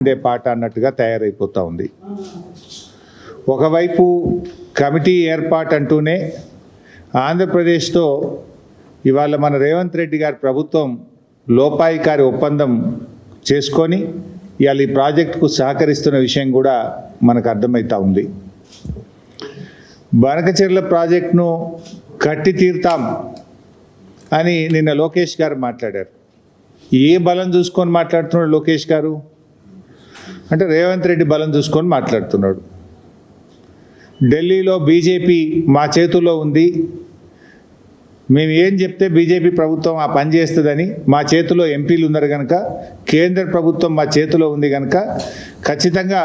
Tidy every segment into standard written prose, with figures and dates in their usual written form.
ఇదే పాట అన్నట్టుగా తయారైపోతూ ఉంది. ఒకవైపు కమిటీ ఏర్పాటు అంటూనే ఆంధ్రప్రదేశ్తో ఇవాళ మన రేవంత్ రెడ్డి గారి ప్రభుత్వం లోపాయికారి ఒప్పందం చేసుకొని ఇవాళ ఈ ప్రాజెక్టుకు సహకరిస్తున్న విషయం కూడా మనకు అర్థమవుతూ ఉంది. బనకచెర్ల ప్రాజెక్టును కట్టి తీరుతాం అని నిన్న లోకేష్ గారు మాట్లాడారు. ఏ బలం చూసుకొని మాట్లాడుతున్నాడు లోకేష్ గారు అంటే రేవంత్ రెడ్డి బలం చూసుకొని మాట్లాడుతున్నాడు. ఢిల్లీలో బీజేపీ మా చేతుల్లో ఉంది, మేము ఏం చెప్తే బీజేపీ ప్రభుత్వం ఆ పని చేస్తుందని, మా చేతిలో ఎంపీలు ఉన్నారు కనుక, కేంద్ర ప్రభుత్వం మా చేతిలో ఉంది కనుక ఖచ్చితంగా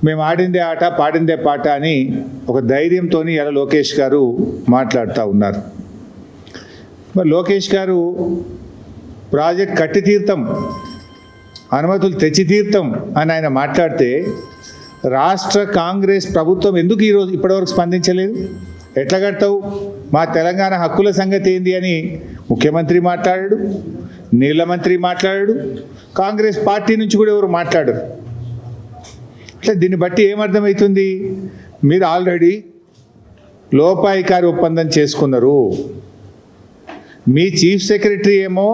మేము ఆడిందే ఆట పాడిందే పాట అని ఒక ధైర్యంతో ఇలా లోకేష్ గారు మాట్లాడుతూ ఉన్నారు. మరి లోకేష్ గారు ప్రాజెక్ట్ కట్టి తీర్థం, అనుమతులు తెచ్చి తీర్థం అని ఆయన మాట్లాడితే రాష్ట్ర కాంగ్రెస్ ప్రభుత్వం ఎందుకు ఈరోజు ఇప్పటివరకు స్పందించలేదు? ఎట్లా కడతావు, మా తెలంగాణ హక్కుల సంగతి ఏంది అని ముఖ్యమంత్రి మాట్లాడాడు, నీళ్ళ మంత్రి మాట్లాడాడు, కాంగ్రెస్ పార్టీ నుంచి కూడా ఎవరు మాట్లాడరు. అట్లా దీన్ని బట్టి ఏమర్థమవుతుంది? మీరు ఆల్రెడీ లోపాయికారి ఒప్పందం చేసుకున్నారు. మీ చీఫ్ సెక్రటరీ ఏమో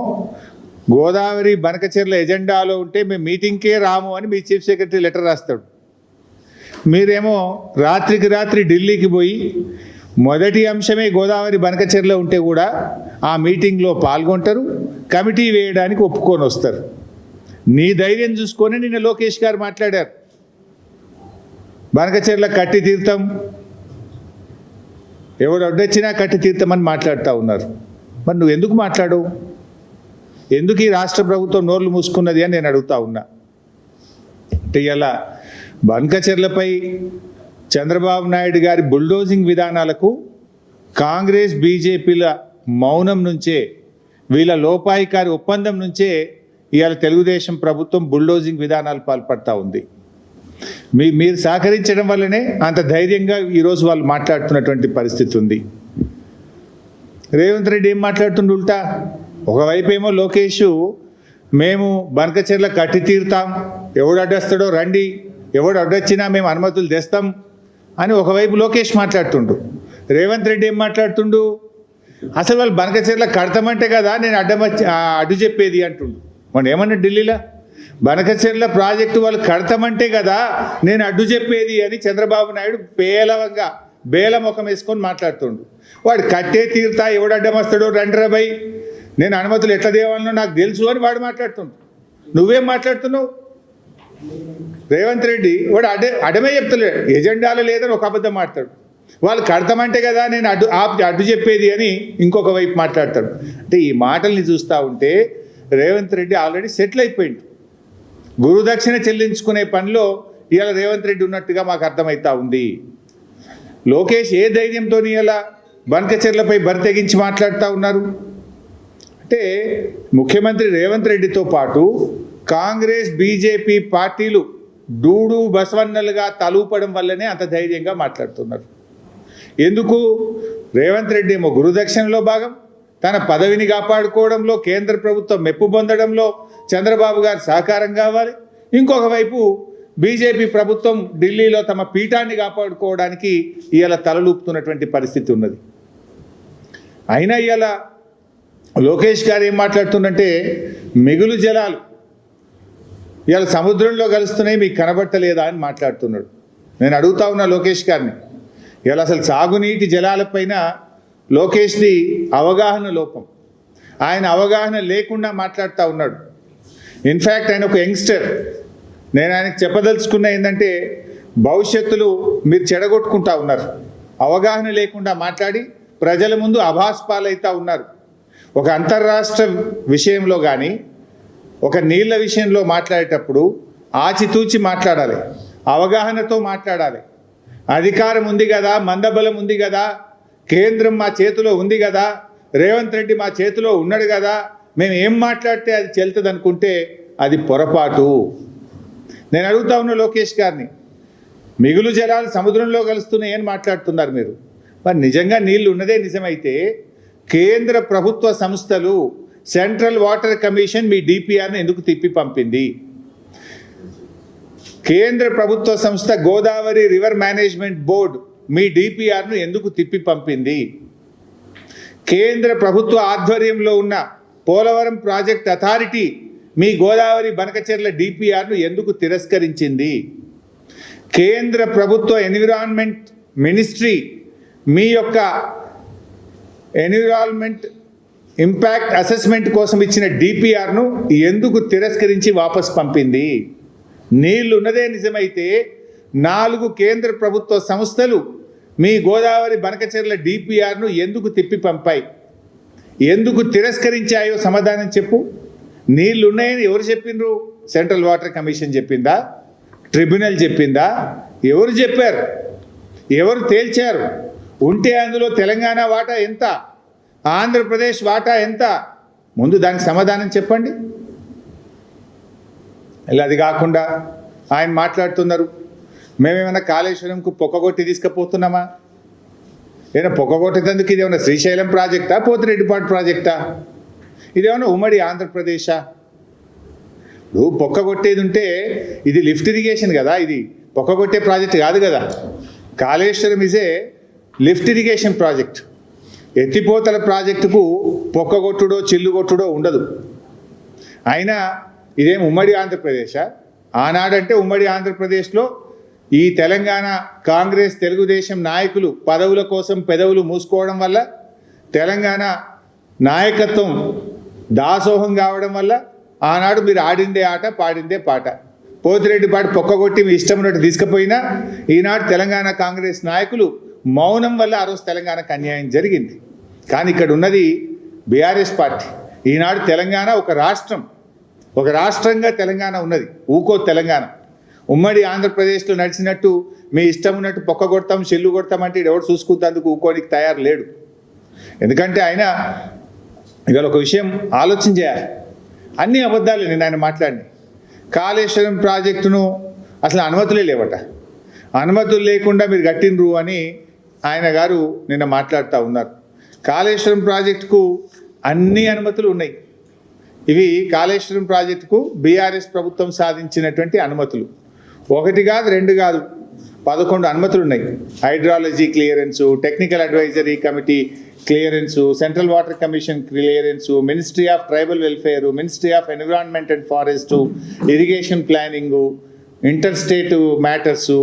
గోదావరి బనకచెర్ల ఎజెండాలో ఉంటే మేము మీటింగ్కే రాము అని మీ చీఫ్ సెక్రటరీ లెటర్ రాస్తాడు. మీరేమో రాత్రికి రాత్రి ఢిల్లీకి పోయి మొదటి అంశమే గోదావరి బనకచెర్ల ఉంటే కూడా ఆ మీటింగ్లో పాల్గొంటారు, కమిటీ వేయడానికి ఒప్పుకొని వస్తారు. నీ ధైర్యం చూసుకొని నిన్న లోకేష్ గారు మాట్లాడారు, బనకచెర్ల కట్టి తీర్థం, ఎవడు అడ్డొచ్చినా కట్టి తీర్థమని మాట్లాడుతూ ఉన్నారు. మరి నువ్వు ఎందుకు మాట్లాడవు? ఎందుకు ఈ రాష్ట్ర ప్రభుత్వం నోర్లు మూసుకున్నది అని నేను అడుగుతా ఉన్నా. అంటే ఇలా బనకచెర్లపై చంద్రబాబు నాయుడు గారి బుల్డోజింగ్ విధానాలకు కాంగ్రెస్ బీజేపీల మౌనం నుంచే, వీళ్ళ లోపాయికారి ఒప్పందం నుంచే ఇవాళ తెలుగుదేశం ప్రభుత్వం బుల్డోజింగ్ విధానాలు పాల్పడతా ఉంది. మీరు సహకరించడం వల్లనే అంత ధైర్యంగా ఈరోజు వాళ్ళు మాట్లాడుతున్నటువంటి పరిస్థితి ఉంది. రేవంత్ రెడ్డి ఏం మాట్లాడుతుండు ఉల్టా? ఒకవైపు ఏమో లోకేష్ మేము బనకచెర్ల కట్టి తీరుతాం, ఎవడు అడ్డొస్తాడో రండి, ఎవడు అడ్డొచ్చినా మేము అనుమతులు తెస్తాం అని ఒకవైపు లోకేష్ మాట్లాడుతుండు. రేవంత్ రెడ్డి ఏం మాట్లాడుతుండు? అసలు వాళ్ళు బనకచెర్ల కడతామంటే కదా నేను అడ్డు చెప్పేది అంటుండు. మనం ఏమన్నా ఢిల్లీలో బనకచెర్ల ప్రాజెక్టు వాళ్ళు కడతామంటే కదా నేను అడ్డు చెప్పేది అని చంద్రబాబు నాయుడు పేలవంగా బేలముఖం వేసుకొని మాట్లాడుతుండు. వాడు కట్టే తీరుతా, ఎవడు అడ్డం వస్తాడో రండిరా బై, నేను అనుమతులు ఎట్లా దేవాలనో నాకు తెలుసు అని వాడు మాట్లాడుతుండు. నువ్వేం మాట్లాడుతున్నావు? రేవంత్ రెడ్డి వాడు అడమే చెప్తలేడు, ఎజెండాలో లేదని ఒక అబద్ధం మాట్లాడు. వాళ్ళు కడతామంటే కదా నేను అడ్డు చెప్పేది అని ఇంకొక వైపు మాట్లాడతాడు. అంటే ఈ మాటల్ని చూస్తూ ఉంటే రేవంత్ రెడ్డి ఆల్రెడీ సెటిల్ అయిపోయింది. గురుదక్షిణ చెల్లించుకునే పనిలో ఇవాళ రేవంత్ రెడ్డి ఉన్నట్టుగా మాకు అర్థమవుతా ఉంది. లోకేష్ ఏ ధైర్యంతో ఇలా బనకచెర్లపై బరితెగించి మాట్లాడుతూ ఉన్నారు అంటే, ముఖ్యమంత్రి రేవంత్ రెడ్డితో పాటు కాంగ్రెస్ బీజేపీ పార్టీలు డూడు బసవన్నలుగా తలూపడం వల్లనే అంత ధైర్యంగా మాట్లాడుతున్నారు. ఎందుకు? రేవంత్ రెడ్డి ఏమో గురుదక్షిణలో భాగం, తన పదవిని కాపాడుకోవడంలో, కేంద్ర ప్రభుత్వం మెప్పు పొందడంలో చంద్రబాబు గారు సహకారం కావాలి. ఇంకొక వైపు బీజేపీ ప్రభుత్వం ఢిల్లీలో తమ పీఠాన్ని కాపాడుకోవడానికి ఇవాళ తలలూపుతున్నటువంటి పరిస్థితి ఉన్నది. అయినా ఇవాళ లోకేష్ గారు ఏం మాట్లాడుతుందంటే, మిగులు జలాలు ఇవాళ సముద్రంలో కలుస్తున్నాయి మీకు కనబడతలేదా అని మాట్లాడుతున్నాడు. నేను అడుగుతా ఉన్నా లోకేష్ గారిని, ఇవాళ అసలు సాగునీటి జలాలపైన లోకేష్ది అవగాహన లోపం, ఆయన అవగాహన లేకుండా మాట్లాడుతూ ఉన్నాడు. ఇన్ఫ్యాక్ట్ ఆయన ఒక యంగ్స్టర్. నేను ఆయనకు చెప్పదలుచుకున్న ఏంటంటే, భవిష్యత్తులో మీరు చెడగొట్టుకుంటా ఉన్నారు, అవగాహన లేకుండా మాట్లాడి ప్రజల ముందు అభాస్పాలైతా ఉన్నారు. ఒక అంతర్రాష్ట్ర విషయంలో కానీ ఒక నీళ్ళ విషయంలో మాట్లాడేటప్పుడు ఆచితూచి మాట్లాడాలి, అవగాహనతో మాట్లాడాలి. అధికారం ఉంది కదా, మందబలం ఉంది కదా, కేంద్రం మా చేతిలో ఉంది కదా, రేవంత్ రెడ్డి మా చేతిలో ఉన్నాడు కదా, మేము ఏం మాట్లాడితే అది చెల్తుంది అనుకుంటే అది పొరపాటు. నేను అడుగుతా ఉన్న లోకేష్ గారిని, మిగులు జలాలు సముద్రంలో కలుస్తున్నాయి అని మాట్లాడుతున్నారు మీరు. మరి నిజంగా నీళ్లు ఉన్నదే నిజమైతే కేంద్ర ప్రభుత్వ సంస్థలు సెంట్రల్ వాటర్ కమిషన్ మీ డిపిఆర్ని ఎందుకు తిప్పి పంపింది? కేంద్ర ప్రభుత్వ సంస్థ గోదావరి రివర్ మేనేజ్మెంట్ బోర్డు మీ డిపిఆర్ను ఎందుకు తిప్పి పంపింది? కేంద్ర ప్రభుత్వ ఆధ్వర్యంలో ఉన్న పోలవరం ప్రాజెక్ట్ అథారిటీ మీ గోదావరి బనకచెర్ల డిపిఆర్ను ఎందుకు తిరస్కరించింది? కేంద్ర ప్రభుత్వ ఎన్విరాన్మెంట్ మినిస్ట్రీ మీ యొక్క ఎన్విరాన్మెంట్ ఇంపాక్ట్ అసెస్మెంట్ కోసం ఇచ్చిన డిపిఆర్ను ఎందుకు తిరస్కరించి వాపస్ పంపింది? నీళ్లు ఉన్నదే నిజమైతే 4 కేంద్ర ప్రభుత్వ సంస్థలు మీ గోదావరి బనకచెర్ల డిపిఆర్ను ఎందుకు తిప్పి పంపాయి? ఎందుకు తిరస్కరించాయో సమాధానం చెప్పు. నీళ్లు ఉన్నాయని ఎవరు చెప్పిండ్రు? సెంట్రల్ వాటర్ కమిషన్ చెప్పిందా? ట్రిబ్యునల్ చెప్పిందా? ఎవరు చెప్పారు? ఎవరు తేల్చారు? ఉంటే అందులో తెలంగాణ వాటా ఎంత, ఆంధ్రప్రదేశ్ వాటా ఎంత? ముందు దానికి సమాధానం చెప్పండి. ఇలా అది కాకుండా ఆయన మాట్లాడుతున్నారు, మేమేమైనా కాళేశ్వరంకు పొక్కగొట్టి తీసుకుపోతున్నామా? ఏమైనా పొక్కగొట్టేందుకు ఇదేమన్నా శ్రీశైలం ప్రాజెక్టా, పోతిరెడ్డిపాడు ప్రాజెక్టా? ఇదేమన్నా ఉమ్మడి ఆంధ్రప్రదేశా? నువ్వు పొక్కగొట్టేది ఉంటే ఇది లిఫ్ట్ ఇరిగేషన్ కదా, ఇది పొక్కగొట్టే ప్రాజెక్ట్ కాదు కదా. కాళేశ్వరం ఇజే లిఫ్ట్ ఇరిగేషన్ ప్రాజెక్ట్. ఎత్తిపోతల ప్రాజెక్టుకు పొక్కగొట్టుడో చిల్లుగొట్టుడో ఉండదు. అయినా ఇదేం ఉమ్మడి ఆంధ్రప్రదేశా? ఆనాడంటే ఉమ్మడి ఆంధ్రప్రదేశ్లో ఈ తెలంగాణ కాంగ్రెస్ తెలుగుదేశం నాయకులు పదవుల కోసం పెదవులు మూసుకోవడం వల్ల, తెలంగాణ నాయకత్వం దాసోహం కావడం వల్ల ఆనాడు మీరు ఆడిందే ఆట పాడిందే పాట. పోతిరెడ్డిపాడు పొక్కగొట్టి మీ ఇష్టం ఉన్నట్టు తీసుకుపోయినా ఈనాడు తెలంగాణ కాంగ్రెస్ నాయకులు మౌనం వల్ల ఆ రోజు తెలంగాణకు అన్యాయం జరిగింది. కానీ ఇక్కడ ఉన్నది బీఆర్ఎస్ పార్టీ. ఈనాడు తెలంగాణ ఒక రాష్ట్రంగా తెలంగాణ ఉన్నది. ఊకో తెలంగాణ ఉమ్మడి ఆంధ్రప్రదేశ్లో నడిచినట్టు మీ ఇష్టం ఉన్నట్టు పొక్క కొడతాం చెల్లు కొడతామంటే ఎవరు చూసుకుంటేందుకు ఊకోనికి తయారు లేడు. ఎందుకంటే ఆయన ఇవాళ ఒక విషయం ఆలోచన చేయాలి. అన్ని అబద్ధాలు నేను ఆయన మాట్లాడినాయి. కాళేశ్వరం ప్రాజెక్టును అసలు అనుమతులే లేవట. అనుమతులు లేకుండా మీరు కట్టినరు అని ఆయన గారు నిన్న మాట్లాడుతూ ఉన్నారు. కాళేశ్వరం ప్రాజెక్టుకు అన్ని అనుమతులు ఉన్నాయి. ఇవి కాళేశ్వరం ప్రాజెక్టుకు బీఆర్ఎస్ ప్రభుత్వం సాధించినటువంటి అనుమతులు. 1 కాదు 2 కాదు 11 అనుమతులు ఉన్నాయి. Hydrology clearance, technical advisory committee clearance, central water commission clearance, ministry of tribal welfare, ministry of environment and forest, irrigation planning, inter state matters,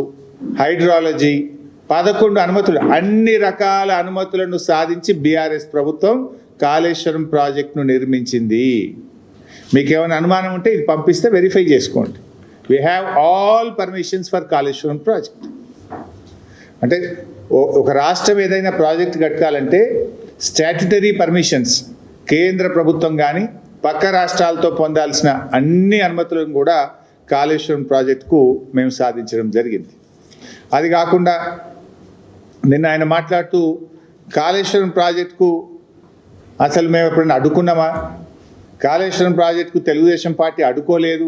hydrology 11 అనుమతులు. అన్ని రకాల అనుమతులను సాధించి బీఆర్ఎస్ ప్రభుత్వం కాళేశ్వరం ప్రాజెక్టును నిర్మించింది. మీకు ఏమైనా అనుమానం ఉంటే ఇది పంపిస్తే వెరిఫై చేసుకోండి. We have all permissions for Kaleshwaram project. అంటే ఒక రాష్ట్రం ఏదైనా ప్రాజెక్ట్ కట్టాలంటే స్టాట్యుటరీ పర్మిషన్స్ కేంద్ర ప్రభుత్వం కానీ పక్క రాష్ట్రాలతో పొందాల్సిన అన్ని అనుమతులను కూడా కాళేశ్వరం ప్రాజెక్టుకు మేము సాధించడం జరిగింది. అది కాకుండా నిన్న ఆయన మాట్లాడుతూ కాళేశ్వరం ప్రాజెక్టుకు అసలు మేము ఎప్పుడైనా అడ్డుకున్నామా? కాళేశ్వరం ప్రాజెక్టుకు తెలుగుదేశం పార్టీ అడ్డుకోలేదు,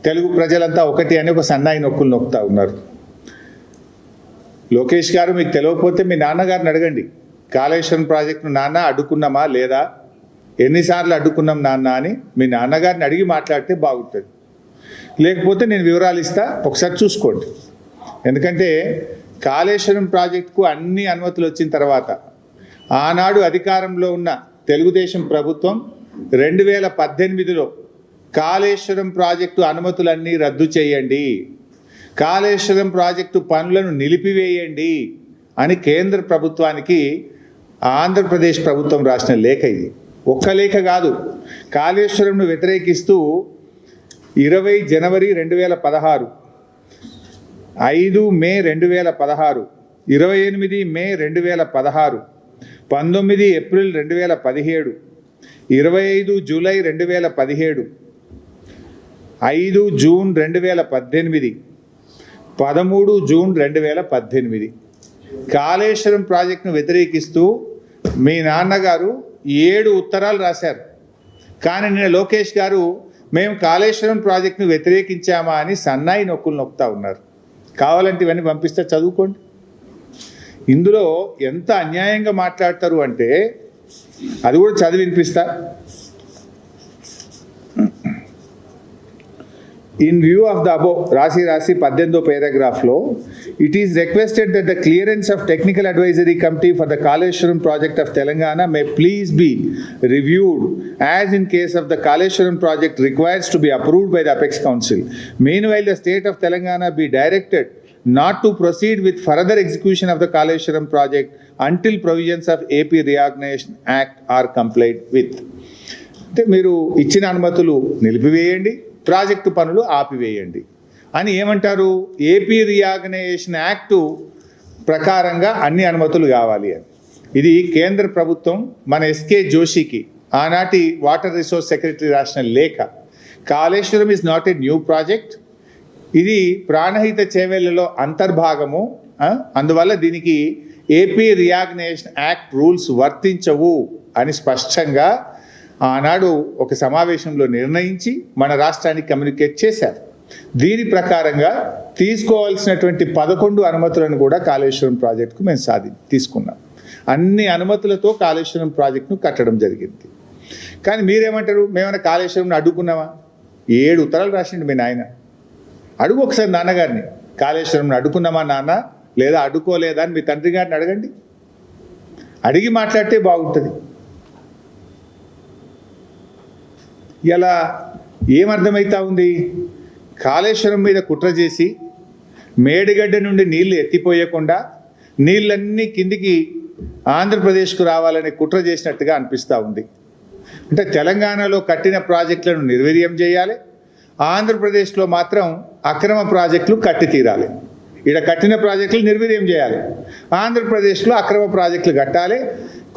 తెలుగు ప్రజలంతా ఒకటి అని ఒక సన్నాయి నొక్కులు నొక్కుతూ ఉన్నారు. లోకేష్ గారు, మీకు తెలియకపోతే మీ నాన్నగారిని అడగండి. కాళేశ్వరం ప్రాజెక్టును నాన్న అడ్డుకున్నామా లేదా, ఎన్నిసార్లు అడ్డుకున్నాం నాన్న అని మీ నాన్నగారిని అడిగి మాట్లాడితే బాగుంటుంది. లేకపోతే నేను వివరాలు ఇస్తా, ఒకసారి చూసుకోండి. ఎందుకంటే కాళేశ్వరం ప్రాజెక్టుకు అన్ని అనుమతులు వచ్చిన తర్వాత ఆనాడు అధికారంలో ఉన్న తెలుగుదేశం ప్రభుత్వం 2018లో కాళేశ్వరం ప్రాజెక్టు అనుమతులన్నీ రద్దు చేయండి, కాళేశ్వరం ప్రాజెక్టు పనులను నిలిపివేయండి అని కేంద్ర ప్రభుత్వానికి ఆంధ్రప్రదేశ్ ప్రభుత్వం రాసిన లేఖ ఇది. ఒక్క లేఖ కాదు, కాళేశ్వరంను వ్యతిరేకిస్తూ 20 జనవరి 2016, 5 మే 2016, 28 మే 2016, 19 April 2017, 25 July 2017, 5 June 2018, 13 June 2018 Kaleshwaram ప్రాజెక్టును వ్యతిరేకిస్తూ మీ నాన్నగారు 7 ఉత్తరాలు రాశారు. కానీ నిన్న లోకేష్ గారు మేము కాళేశ్వరం ప్రాజెక్టును వ్యతిరేకించామా అని సన్నాయి నొక్కులు నొక్కుతూ ఉన్నారు. కావాలంటే ఇవన్నీ పంపిస్తే చదువుకోండి. ఇందులో ఎంత అన్యాయంగా మాట్లాడతారు అంటే అది కూడా చదివి వినిపిస్తా. In view of the above, రాసి 18వ paragraphలో, it is requested that the clearance of technical advisory committee for the Kaleshwaram project of Telangana may please be reviewed as in case of the Kaleshwaram project requires to be approved by the Apex Council. Meanwhile, the state of Telangana be directed not to proceed with further execution of the Kaleshwaram project until provisions of AP Reorganization Act are complied with. అంటే మీరు ఇచ్చిన అనుమతులు నిలిపివేయండి, project పనులు ఆపివేయండి అని ఏమంటారు? AP reorganisation act ప్రకారంగా అన్ని అనుమతులు కావాలి అని. ఇది కేంద్ర ప్రభుత్వం మన ఎస్కే జోషికి, ఆనాటి వాటర్ రిసోర్స్ సెక్రటరీ రాసిన లేఖ. Kaleshwaram is not a new project, ఇది ప్రాణహిత చేవేళ్లలో అంతర్భాగము. అందువల్ల దీనికి ఏపీ రీఆర్గనైజేషన్ యాక్ట్ రూల్స్ వర్తించవు అని స్పష్టంగా ఆనాడు ఒక సమావేశంలో నిర్ణయించి మన రాష్ట్రానికి కమ్యూనికేట్ చేశారు. దీని ప్రకారంగా తీసుకోవాల్సినటువంటి 11 అనుమతులను కూడా కాళేశ్వరం ప్రాజెక్టుకు మేము తీసుకున్నాం. అన్ని అనుమతులతో కాళేశ్వరం ప్రాజెక్టును కట్టడం జరిగింది. కానీ మీరేమంటారు? మేమైనా కాళేశ్వరంను అడ్డుకున్నామా? 7 ఉత్తరాలు రాసిండు మీ నాయన. అడుగు ఒకసారి నాన్నగారిని, కాళేశ్వరంను అడ్డుకున్నామా నాన్న, లేదా అడ్డుకోలేదా అని మీ తండ్రి గారిని అడగండి. అడిగి మాట్లాడితే బాగుంటుంది. ఇలా ఏమర్థమవుతా ఉంది? కాళేశ్వరం మీద కుట్ర చేసి మేడిగడ్డ నుండి నీళ్లు ఎత్తిపోయకుండా నీళ్ళన్నీ కిందికి ఆంధ్రప్రదేశ్కు రావాలనే కుట్ర చేసినట్టుగా అనిపిస్తూ ఉంది. అంటే తెలంగాణలో కట్టిన ప్రాజెక్టులను నిర్వీర్యం చేయాలి, ఆంధ్రప్రదేశ్లో మాత్రం అక్రమ ప్రాజెక్టులు కట్టి తీరాలి. ఇక్కడ కట్టిన ప్రాజెక్టులు నిర్వీర్యం చేయాలి, ఆంధ్రప్రదేశ్లో అక్రమ ప్రాజెక్టులు కట్టాలి.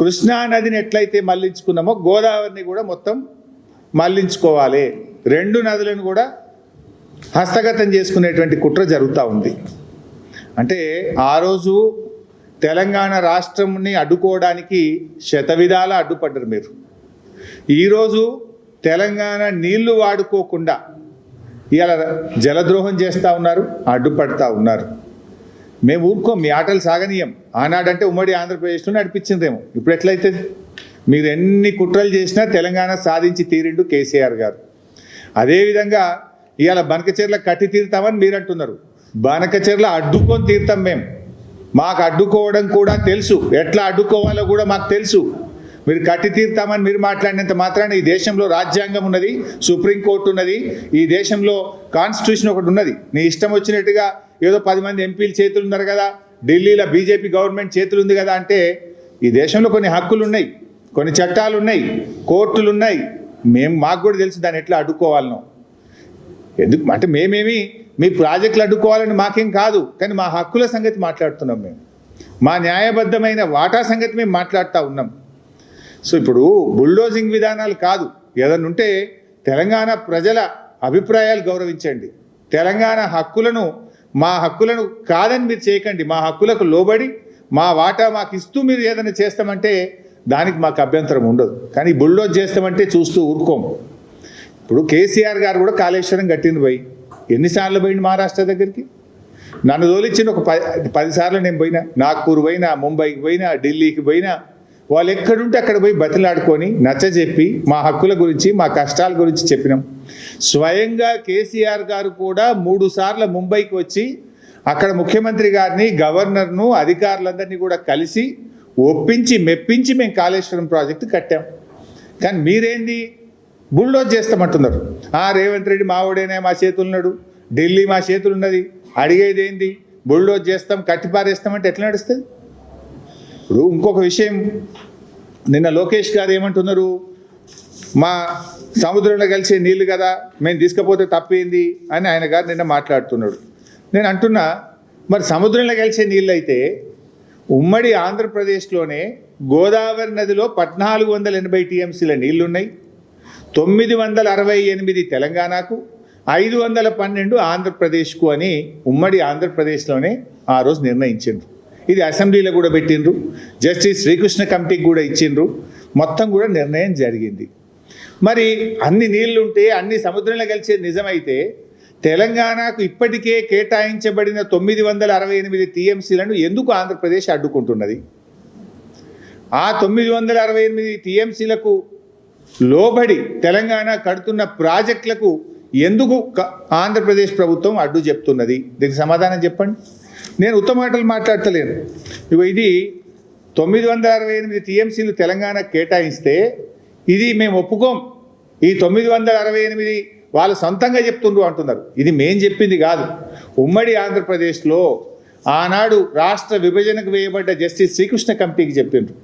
కృష్ణా నదిని ఎట్లయితే మళ్లించుకున్నామో గోదావరిని కూడా మొత్తం మళ్లించుకోవాలి. 2 నదులను కూడా హస్తగతం చేసుకునేటువంటి కుట్ర జరుగుతూ ఉంది. అంటే ఆ రోజు తెలంగాణ రాష్ట్రంని అడ్డుకోవడానికి శతవిధాల అడ్డుపడ్డారు మీరు. ఈరోజు తెలంగాణ నీళ్లు వాడుకోకుండా ఇలా జలద్రోహం చేస్తూ ఉన్నారు, అడ్డుపడతా ఉన్నారు. మేము ఊరుకోం, మీ ఆటలు సాగనీయం. ఆనాడంటే ఉమ్మడి ఆంధ్రప్రదేశ్లో నడిపించిందేమో, ఇప్పుడు ఎట్లయితే? మీరు ఎన్ని కుట్రలు చేసినా తెలంగాణ సాధించి తీరిండు కేసీఆర్ గారు. అదేవిధంగా ఇవాళ బనకచెర్ల కట్టి తీరుతామని మీరు అంటున్నారు. బనకచెర్ల అడ్డుకొని తీరుతాం మేము. మాకు అడ్డుకోవడం కూడా తెలుసు, ఎట్లా అడ్డుకోవాలో కూడా మాకు తెలుసు. మీరు కట్టి తీరుతామని మీరు మాట్లాడినంత మాత్రాన ఈ దేశంలో రాజ్యాంగం ఉన్నది, సుప్రీంకోర్టు ఉన్నది, ఈ దేశంలో కాన్స్టిట్యూషన్ ఒకటి ఉన్నది. నీ ఇష్టం వచ్చినట్టుగా ఏదో 10 మంది ఎంపీలు చేతులు ఉన్నారు కదా, ఢిల్లీలో బీజేపీ గవర్నమెంట్ చేతులు ఉంది కదా అంటే, ఈ దేశంలో కొన్ని హక్కులు ఉన్నాయి, కొన్ని చట్టాలు ఉన్నాయి, కోర్టులు ఉన్నాయి. మాకు కూడా తెలుసు దాన్ని ఎట్లా అడ్డుకోవాలనో. ఎందుకు అంటే మేమేమి మీ ప్రాజెక్టులు అడ్డుకోవాలని మాకేం కాదు, కానీ మా హక్కుల సంగతి మాట్లాడుతున్నాం. మేము మా న్యాయబద్ధమైన వాటా సంగతి మేము మాట్లాడుతూ ఉన్నాం. సో ఇప్పుడు బుల్డోజింగ్ విధానాలు కాదు, ఏదన్నా ఉంటే తెలంగాణ ప్రజల అభిప్రాయాలు గౌరవించండి. తెలంగాణ హక్కులను, మా హక్కులను కాదని మీరు చేయకండి. మా హక్కులకు లోబడి మా వాటా మాకు ఇస్తూ మీరు ఏదైనా చేస్తామంటే దానికి మాకు అభ్యంతరం ఉండదు. కానీ బుల్డోజ్ చేస్తామంటే చూస్తూ ఊరుకోము. ఇప్పుడు కేసీఆర్ గారు కూడా కాళేశ్వరం కట్టింది పోయి ఎన్నిసార్లు పోయింది మహారాష్ట్ర దగ్గరికి? నన్ను తోలిచ్చిన ఒక 10 సార్లు నేను పోయినా. నాగ్పూర్ పోయినా, ముంబైకి పోయినా, ఢిల్లీకి పోయినా. వాళ్ళు ఎక్కడుంటే అక్కడ పోయి బతిలాడుకొని నచ్చజెప్పి మా హక్కుల గురించి, మా కష్టాల గురించి చెప్పినాం. స్వయంగా కేసీఆర్ గారు కూడా 3 సార్లు ముంబైకి వచ్చి అక్కడ ముఖ్యమంత్రి గారిని, గవర్నర్ను, అధికారులందరినీ కూడా కలిసి ఒప్పించి మెప్పించి మేము కాళేశ్వరం ప్రాజెక్టు కట్టాం. కానీ మీరేంది బుల్డోజ్ చేస్తామంటున్నారు. రేవంత్ రెడ్డి మావోడేనే, మా చేతులున్నాడు, ఢిల్లీ మా చేతులున్నది, అడిగేది ఏంది? బుల్డోజ్ చేస్తాం, కట్టిపారేస్తామంటే ఎట్లా నడుస్తుంది? ఇప్పుడు ఇంకొక విషయం, నిన్న లోకేష్ గారు ఏమంటున్నారు? మా సముద్రంలో కలిసే నీళ్ళు కదా, మేము తీసుకపోతే తప్పేంది అని ఆయన గారు నిన్న మాట్లాడుతున్నాడు. నేను అంటున్నా, మరి సముద్రంలో కలిసే నీళ్ళు అయితే ఉమ్మడి ఆంధ్రప్రదేశ్లోనే గోదావరి నదిలో 1480 టీఎంసీల నీళ్లున్నాయి. 968 తెలంగాణకు, 512 ఆంధ్రప్రదేశ్కు అని ఉమ్మడి ఆంధ్రప్రదేశ్లోనే ఆ రోజు నిర్ణయించిండ్రు. ఇది అసెంబ్లీలో కూడా పెట్టిండ్రు, జస్టిస్ శ్రీకృష్ణ కమిటీకి కూడా ఇచ్చిండ్రు. మొత్తం కూడా నిర్ణయం జరిగింది. మరి అన్ని నీళ్లుంటే, అన్ని సముద్రంలో కలిసే నిజమైతే తెలంగాణకు ఇప్పటికే కేటాయించబడిన 968 టీఎంసీలను ఎందుకు ఆంధ్రప్రదేశ్ అడ్డుకుంటున్నది? ఆ 968 టీఎంసీలకు లోబడి తెలంగాణ కడుతున్న ప్రాజెక్టులకు ఎందుకు ఆంధ్రప్రదేశ్ ప్రభుత్వం అడ్డు చెప్తున్నది? దీనికి సమాధానం చెప్పండి. నేను ఉత్తమ మాటలు మాట్లాడతలేను. ఇగో ఇది 968 టీఎంసీలు తెలంగాణ కేటాయిస్తే ఇది మేము ఒప్పుకోం. ఈ 968 వాళ్ళు సొంతంగా చెప్తుండ్రు అంటున్నారు. ఇది మేం చెప్పింది కాదు. ఉమ్మడి ఆంధ్రప్రదేశ్లో ఆనాడు రాష్ట్ర విభజనకు వేయబడ్డ జస్టిస్ శ్రీకృష్ణ కమిటీకి చెప్పిండ్రు.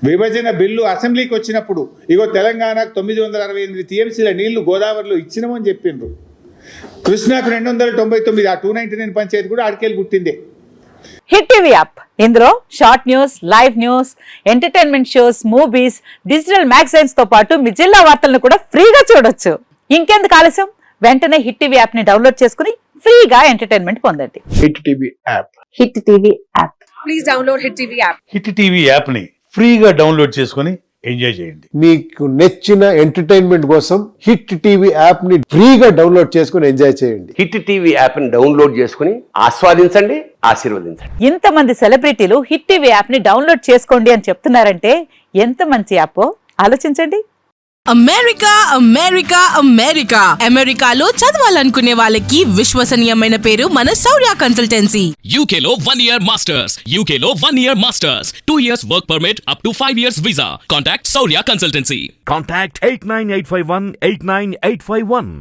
విభజన బిల్లు అసెంబ్లీకి వచ్చినప్పుడు ఇగో తెలంగాణకు 968 టీఎంసీల నీళ్లు గోదావరిలో ఇచ్చినామని చెప్పిండ్రు. కృష్ణాకు 299, ఆ 299 పంచాయతీ కూడా ఆడికెళ్ళి పుట్టిందే. హిట్ టీవీ యాప్, ఇందులో short news, live news, entertainment shows, movies, digital magazines తో పాటు మీ జిల్లా వార్తలను కూడా ఫ్రీగా చూడొచ్చు. ఇంకెందుకు ఆలస్యం, వెంటనే హిట్ టీవీ యాప్ ని డౌన్లోడ్ చేసుకుని ఫ్రీగా ఎంటర్టైన్మెంట్ పొందండి. Hit TV app. Hit TV app, please download hit TV app. Hit TV app ని ఫ్రీగా డౌన్లోడ్ చేసుకొని ఎంజాయ్ చేయండి. మీకు నచ్చిన ఎంటర్టైన్మెంట్ కోసం హిట్ టీవీ యాప్ ని ఫ్రీగా డౌన్లోడ్ చేసుకుని ఎంజాయ్ చేయండి. హిట్ టీవీ యాప్ ని డౌన్లోడ్ చేసుకుని ఆస్వాదించండి, ఆశీర్వదించండి. ఇంతమంది సెలబ్రిటీలు హిట్ టీవీ యాప్ ని డౌన్లోడ్ చేసుకోండి అని చెప్తున్నారంటే ఎంత మంచి యాప్ ఆలోచించండి. అమెరికా అమెరికా అమెరికా అమెరికాలో చదవాలనుకునే వాళ్ళకి విశ్వసనీయమైన పేరు మన శౌర్య కన్సల్టెన్సీ. UK లో 1 year masters, UK లో 1 year masters, 2 years work permit up to 5 years visa. Contact Saurya Consultancy. Contact 89851 89851.